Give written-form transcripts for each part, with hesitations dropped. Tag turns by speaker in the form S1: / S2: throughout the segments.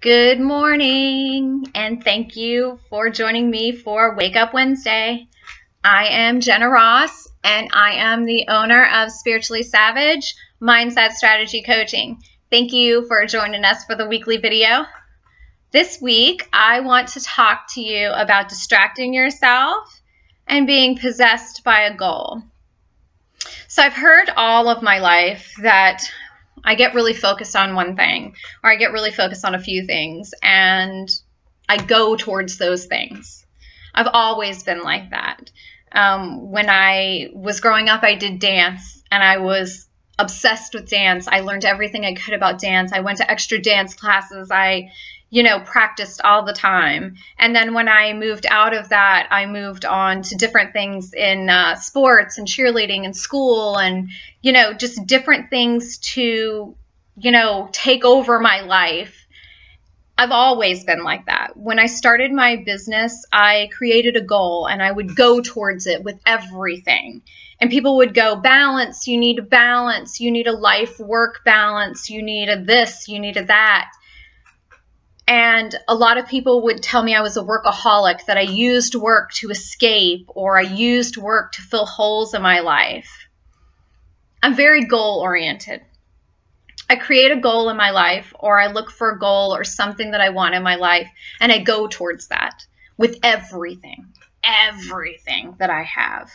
S1: Good morning, and thank you for joining me for Wake Up Wednesday. I am Jenna Ross, and I am the owner of Spiritually Savage Mindset Strategy Coaching. Thank you for joining us for the weekly video. This week, I want to talk to you about distracting yourself and being possessed by a goal. So I've heard all of my life that I get really focused on one thing, or I get really focused on a few things, and I go towards those things. I've always been like that. When I was growing up, I did dance, and I was obsessed with dance. I learned everything I could about dance. I went to extra dance classes. I practiced all the time. And then when I moved out of that, I moved on to different things in sports and cheerleading and school and, just different things to, take over my life. I've always been like that. When I started my business, I created a goal and I would go towards it with everything. And people would go, balance, you need a balance, you need a life-work balance, you need a this, you need a that. And a lot of people would tell me I was a workaholic, that I used work to escape, or I used work to fill holes in my life. I'm very goal-oriented. I create a goal in my life, or I look for a goal or something that I want in my life, and I go towards that with everything that I have.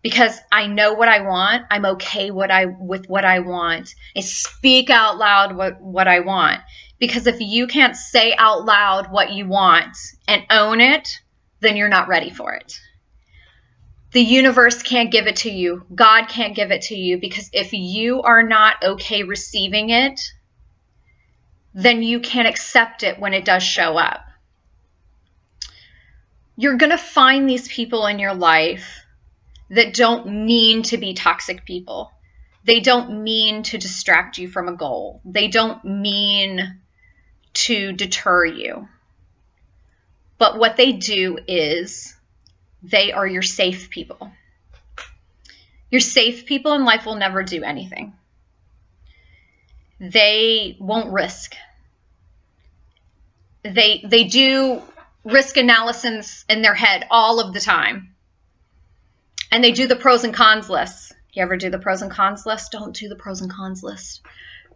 S1: Because I know what I want, I'm okay with what I want. I speak out loud what I want. Because if you can't say out loud what you want and own it, then you're not ready for it. The universe can't give it to you. God can't give it to you, because if you are not okay receiving it, then you can't accept it when it does show up. You're going to find these people in your life that don't mean to be toxic people. They don't mean to distract you from a goal. They don't mean to deter you. But what they do is they are your safe people. Your safe people in life will never do anything. They won't risk. They do risk analysis in their head all of the time. And they do the pros and cons list. You ever do the pros and cons list? Don't do the pros and cons list.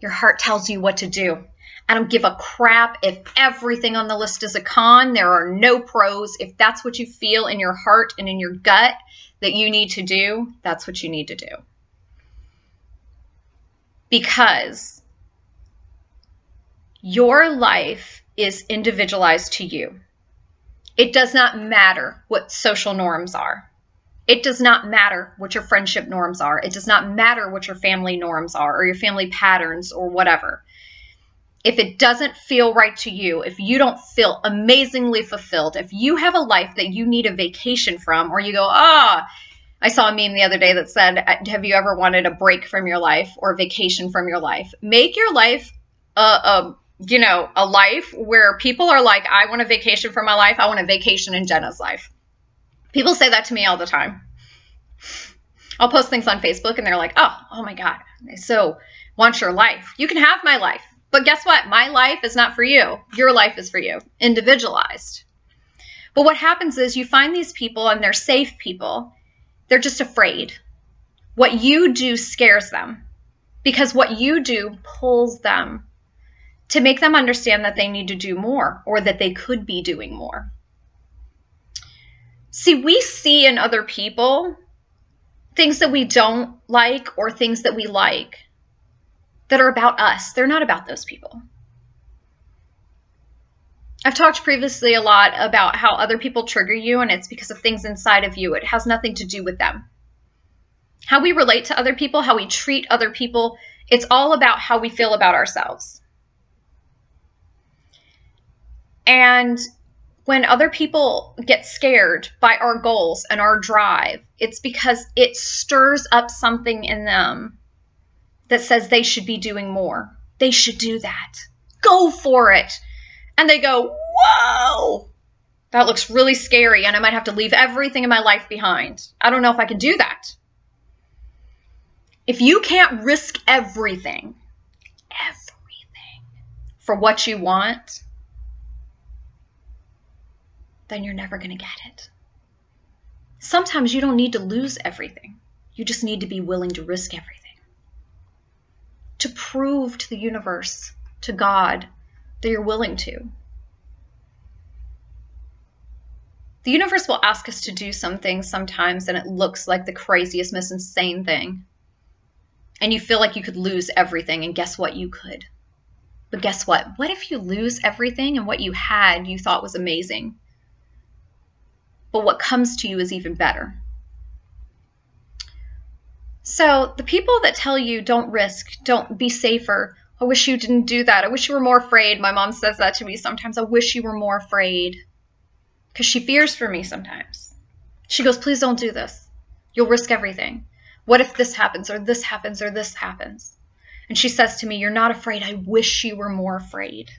S1: Your heart tells you what to do. I don't give a crap if everything on the list is a con. There are no pros. If that's what you feel in your heart and in your gut that you need to do, that's what you need to do. Because your life is individualized to you. It does not matter what social norms are. It does not matter what your friendship norms are. It does not matter what your family norms are or your family patterns or whatever. If it doesn't feel right to you, if you don't feel amazingly fulfilled, if you have a life that you need a vacation from, or you go, I saw a meme the other day that said, have you ever wanted a break from your life or a vacation from your life? Make your life a life where people are like, I want a vacation from my life. I want a vacation in Jenna's life. People say that to me all the time. I'll post things on Facebook and they're like, oh my God, I so want your life. You can have my life. But guess what? My life is not for you. Your life is for you. Individualized. But what happens is you find these people and they're safe people. They're just afraid. What you do scares them, because what you do pulls them to make them understand that they need to do more, or that they could be doing more. See, we see in other people things that we don't like or things that we like that are about us. They're not about those people. I've talked previously a lot about how other people trigger you, and it's because of things inside of you. It has nothing to do with them. How we relate to other people, how we treat other people, it's all about how we feel about ourselves. And when other people get scared by our goals and our drive, it's because it stirs up something in them that says they should be doing more. They should do that. Go for it. And they go, whoa, that looks really scary, and I might have to leave everything in my life behind. I don't know if I can do that. If you can't risk everything for what you want, then you're never going to get it. Sometimes you don't need to lose everything. You just need to be willing to risk everything. To prove to the universe, to God, that you're willing to. The universe will ask us to do some things sometimes, and it looks like the craziest, most insane thing. And you feel like you could lose everything, and guess what? You could. But guess what? What if you lose everything and what you had you thought was amazing? But what comes to you is even better. So the people that tell you don't risk, don't be safer, I wish you didn't do that, I wish you were more afraid. My mom says that to me sometimes. I wish you were more afraid. Because she fears for me sometimes. She goes, please don't do this. You'll risk everything. What if this happens or this happens or this happens? And she says to me, you're not afraid. I wish you were more afraid.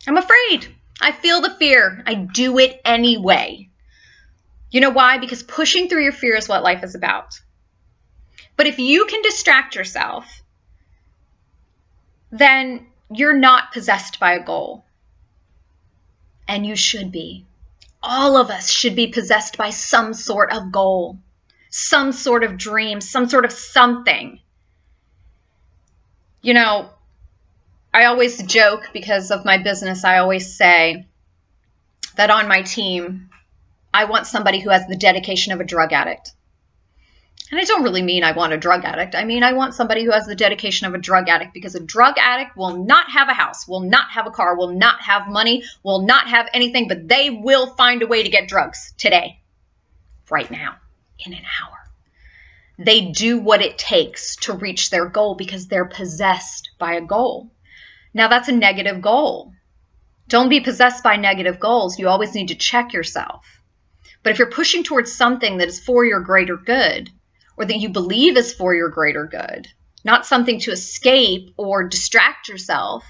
S1: I'm afraid. I feel the fear. I do it anyway. You know why? Because pushing through your fear is what life is about. But if you can distract yourself, then you're not possessed by a goal. And you should be. All of us should be possessed by some sort of goal, some sort of dream, some sort of something. You know, I always joke because of my business. I always say that on my team, I want somebody who has the dedication of a drug addict. And I don't really mean I want a drug addict. I mean, I want somebody who has the dedication of a drug addict, because a drug addict will not have a house, will not have a car, will not have money, will not have anything, but they will find a way to get drugs today, right now, in an hour. They do what it takes to reach their goal because they're possessed by a goal. Now, that's a negative goal. Don't be possessed by negative goals. You always need to check yourself. But if you're pushing towards something that is for your greater good, or that you believe is for your greater good, not something to escape or distract yourself,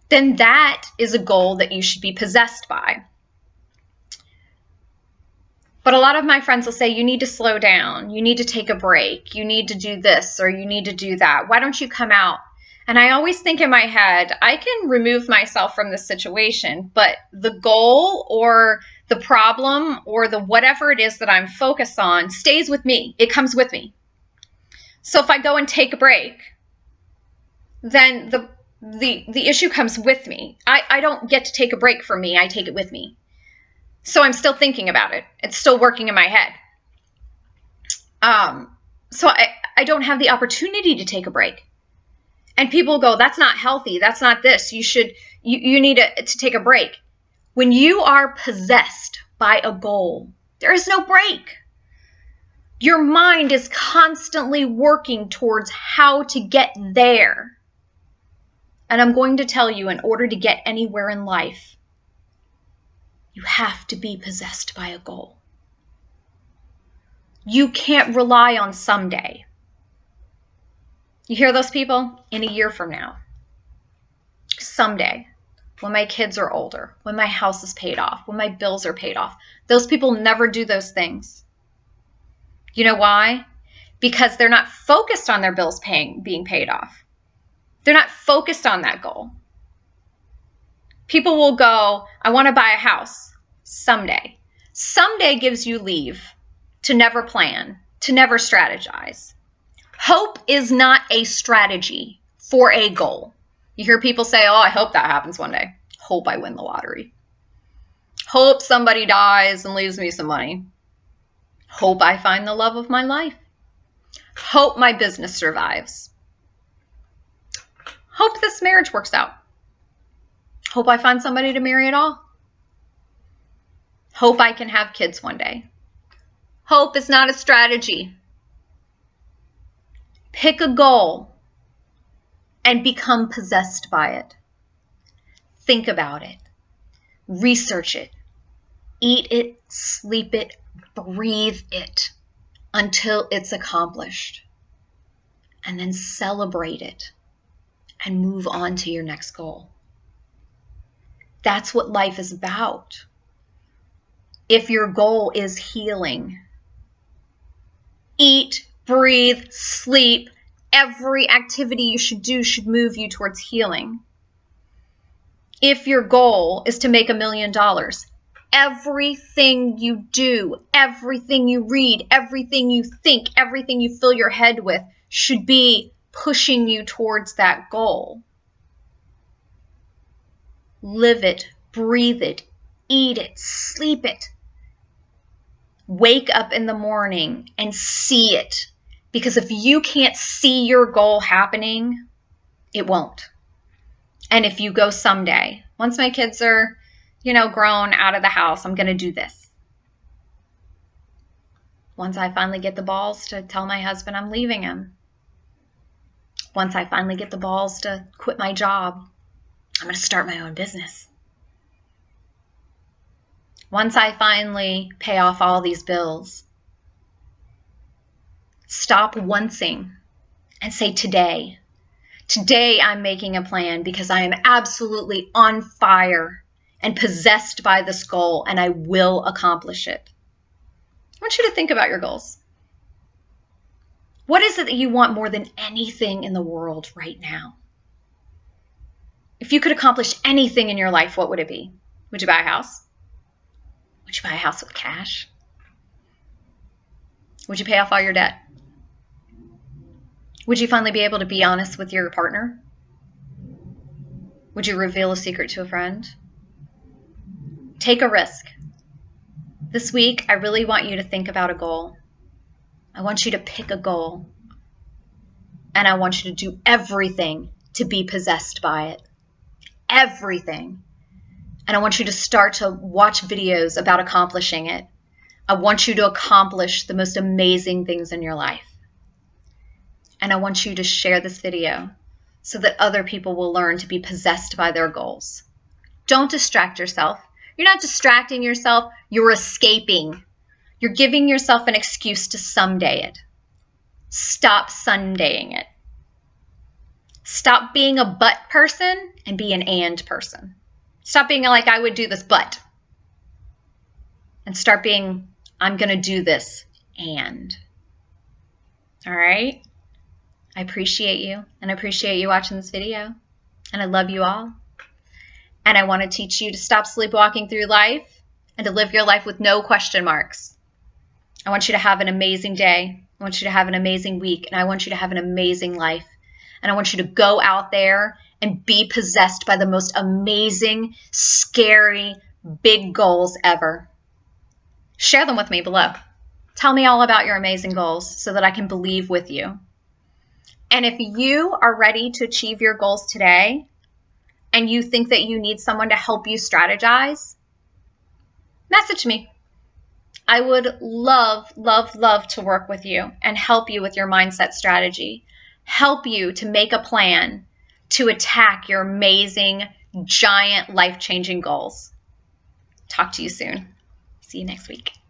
S1: then that is a goal that you should be possessed by. But a lot of my friends will say, you need to slow down, you need to take a break, you need to do this, or you need to do that. Why don't you come out? And I always think in my head, I can remove myself from this situation, but the goal or the problem or the whatever it is that I'm focused on stays with me. It comes with me. So if I go and take a break, then the issue comes with me. I don't get to take a break from me. I take it with me. So I'm still thinking about it. It's still working in my head. So I don't have the opportunity to take a break. And people go, that's not healthy. That's not this. You need to take a break. When you are possessed by a goal, there is no break. Your mind is constantly working towards how to get there. And I'm going to tell you, in order to get anywhere in life, you have to be possessed by a goal. You can't rely on someday. You hear those people? In a year from now. Someday. When my kids are older. When my house is paid off. When my bills are paid off. Those people never do those things. You know why? Because they're not focused on their bills being paid off. They're not focused on that goal. People will go, I want to buy a house someday. Someday gives you leave to never plan, to never strategize. Hope is not a strategy for a goal. You hear people say, oh, I hope that happens one day. Hope I win the lottery. Hope somebody dies and leaves me some money. Hope I find the love of my life. Hope my business survives. Hope this marriage works out. Hope I find somebody to marry at all. Hope I can have kids one day. Hope is not a strategy. Pick a goal and become possessed by it. Think about it. Research it. Eat it, sleep it, breathe it until it's accomplished. And then celebrate it and move on to your next goal. That's what life is about. If your goal is healing, eat, breathe, sleep, Every activity you should do should move you towards healing. If your goal is to make $1 million, everything you do, everything you read, everything you think, everything you fill your head with should be pushing you towards that goal. Live it, breathe it, eat it, sleep it. Wake up in the morning and see it. Because if you can't see your goal happening, it won't. And if you go someday, once my kids are, grown out of the house, I'm going to do this. Once I finally get the balls to tell my husband I'm leaving him. Once I finally get the balls to quit my job, I'm going to start my own business. Once I finally pay off all these bills, stop oncing and say today. Today I'm making a plan because I am absolutely on fire and possessed by this goal, and I will accomplish it. I want you to think about your goals. What is it that you want more than anything in the world right now? If you could accomplish anything in your life, what would it be? Would you buy a house? Would you buy a house with cash? Would you pay off all your debt? Would you finally be able to be honest with your partner? Would you reveal a secret to a friend? Take a risk. This week, I really want you to think about a goal. I want you to pick a goal. And I want you to do everything to be possessed by it. Everything. And I want you to start to watch videos about accomplishing it. I want you to accomplish the most amazing things in your life. And I want you to share this video so that other people will learn to be possessed by their goals. Don't distract yourself. You're not distracting yourself. You're escaping. You're giving yourself an excuse to someday it. Stop Sundaying it. Stop being a but person and be an and person. Stop being like, I would do this, but. And start being, I'm going to do this, and. All right? I appreciate you, and I appreciate you watching this video, and I love you all. And I want to teach you to stop sleepwalking through life and to live your life with no question marks. I want you to have an amazing day. I want you to have an amazing week, and I want you to have an amazing life. And I want you to go out there and be possessed by the most amazing, scary, big goals ever. Share them with me below. Tell me all about your amazing goals so that I can believe with you. And if you are ready to achieve your goals today and you think that you need someone to help you strategize, message me. I would love, love, love to work with you and help you with your mindset strategy. Help you to make a plan to attack your amazing, giant, life-changing goals. Talk to you soon. See you next week.